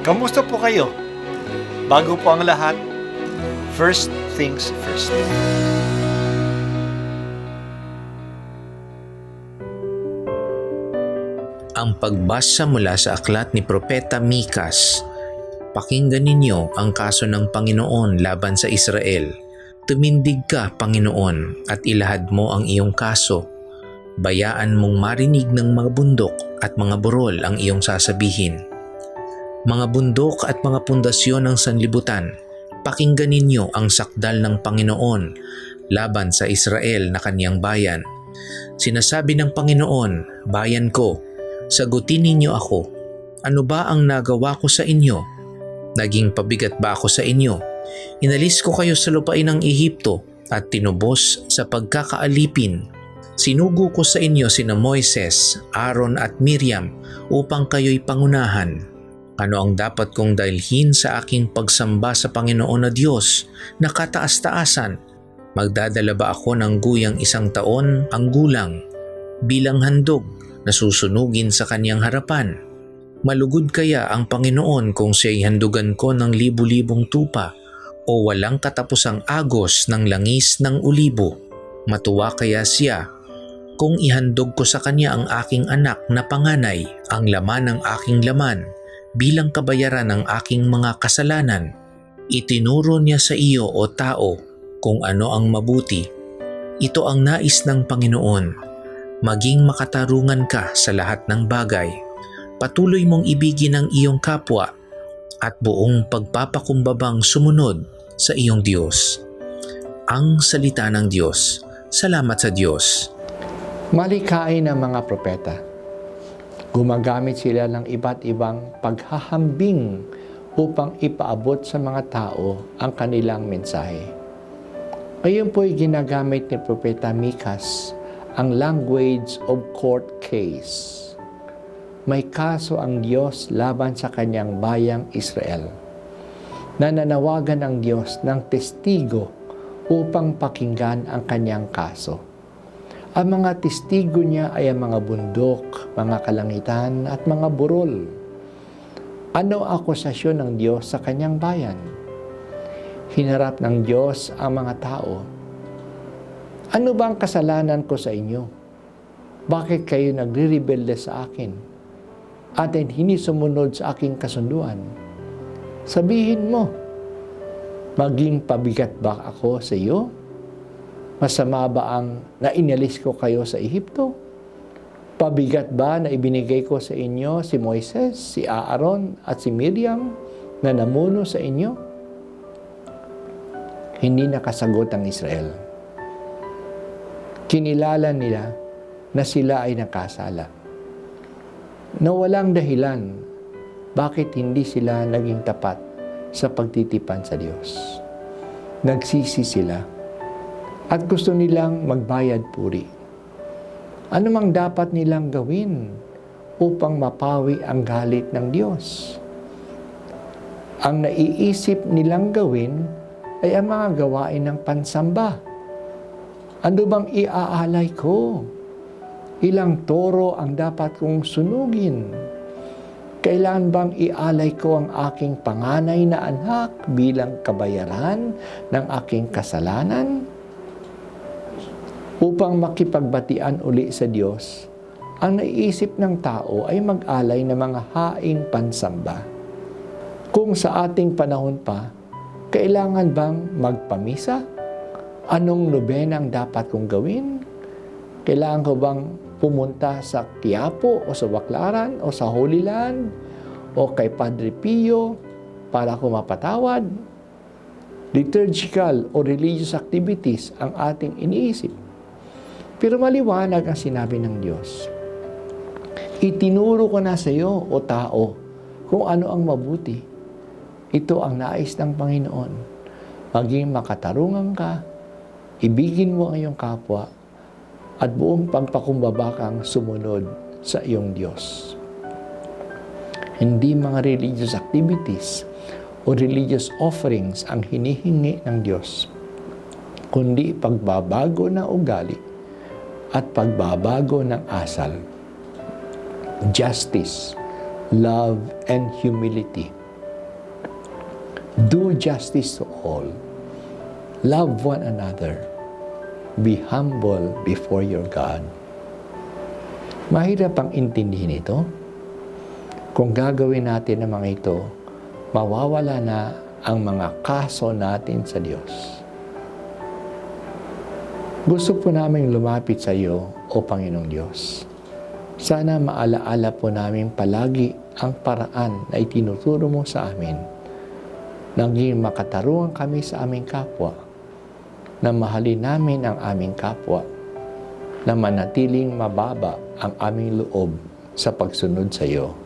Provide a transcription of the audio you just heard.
Kamusta po kayo? Bago po ang lahat, first things first. Ang pagbasa mula sa aklat ni Propeta Mikas. Pakinggan ninyo ang kaso ng Panginoon laban sa Israel. Tumindig ka, Panginoon, at ilahad mo ang iyong kaso. Bayaan mong marinig ng mga bundok at mga burol ang iyong sasabihin. Mga bundok at mga pundasyon ng sanlibutan, pakinggan ninyo ang sakdal ng Panginoon laban sa Israel na kaniyang bayan. Sinasabi ng Panginoon, bayan ko, sagutin ninyo ako. Ano ba ang nagawa ko sa inyo? Naging pabigat ba ako sa inyo? Inalis ko kayo sa lupain ng Ehipto at tinubos sa pagkakaalipin. Sinugo ko sa inyo sina Moises, Aaron at Miriam upang kayo'y pangunahan. Ano ang dapat kong dalhin sa aking pagsamba sa Panginoon na Diyos na kataas-taasan? Magdadala ba ako ng guyang 1 taon ang gulang bilang handog na susunugin sa kaniyang harapan? Malugod kaya ang Panginoon kung siya'y handugan ko ng libu-libong tupa o walang katapusang agos ng langis ng ulibo? Matuwa kaya siya kung ihandog ko sa kanya ang aking anak na panganay, ang laman ng aking laman, bilang kabayaran ng aking mga kasalanan? Itinuro niya sa iyo o tao kung ano ang mabuti. Ito ang nais ng Panginoon, maging makatarungan ka sa lahat ng bagay. Patuloy mong ibigin ang iyong kapwa at buong pagpapakumbabang sumunod sa iyong Diyos. Ang salita ng Diyos. Salamat sa Diyos. Malikain ng mga propeta. Gumagamit sila ng iba't ibang paghahambing upang ipaabot sa mga tao ang kanilang mensahe. Ngayon po'y ginagamit ni Propeta Mikas ang language of court case. May kaso ang Diyos laban sa kanyang bayang Israel. Nananawagan ang Diyos ng testigo upang pakinggan ang kanyang kaso. Ang mga testigo niya ay ang mga bundok, mga kalangitan at mga burol. Ano ang akusasyon ng Diyos sa kanyang bayan? Hinarap ng Diyos ang mga tao. Ano ba ang kasalanan ko sa inyo? Bakit kayo nagre-rebelde sa akin? At hindi sumunod sa aking kasunduan? Sabihin mo, maging pabigat ba ako sa iyo? Masama ba ang nainalis ko kayo sa Ehipto? Pabigat ba na ibinigay ko sa inyo si Moises, si Aaron at si Miriam na namuno sa inyo? Hindi nakasagot ang Israel. Kinilala nila na sila ay nakasala, na walang dahilan bakit hindi sila naging tapat sa pagtitipan sa Diyos. Nagsisi sila at gusto nilang magbayad puri. Ano mang dapat nilang gawin upang mapawi ang galit ng Diyos? Ang naiisip nilang gawin ay ang mga gawain ng pansamba. Ano bang iaalay ko? Ilang toro ang dapat kong sunugin? Kailan bang ialay ko ang aking panganay na anak bilang kabayaran ng aking kasalanan? Upang makipagbatian uli sa Diyos, ang naiisip ng tao ay mag-alay ng mga haing pansamba. Kung sa ating panahon pa, kailangan bang magpamisa? Anong nobena ang dapat kong gawin? Kailangan ko bang pumunta sa Quiapo o sa Baclaran o sa Holy Land o kay Padre Pio para ako mapatawad? Liturgical o religious activities ang ating iniisip. Pero maliwanag ang sinabi ng Diyos. Itinuro ko na sa iyo, o tao, kung ano ang mabuti. Ito ang nais ng Panginoon. Maging makatarungan ka, ibigin mo ang iyong kapwa, at buong pagpakumbaba kang sumunod sa iyong Diyos. Hindi mga religious activities o religious offerings ang hinihingi ng Diyos, kundi pagbabago ng ugali at pagbabago ng asal. Justice, love, and humility. Do justice to all. Love one another. Be humble before your God. Mahirap ang intindihin ito. Kung gagawin natin ang mga ito, mawawala na ang mga kaso natin sa Diyos. Gusto po namin lumapit sa iyo, O Panginoong Diyos. Sana maalaala po namin palagi ang paraan na itinuturo mo sa amin. Naging makatarungan kami sa aming kapwa, na mahalin namin ang aming kapwa, na manatiling mababa ang aming loob sa pagsunod sa iyo.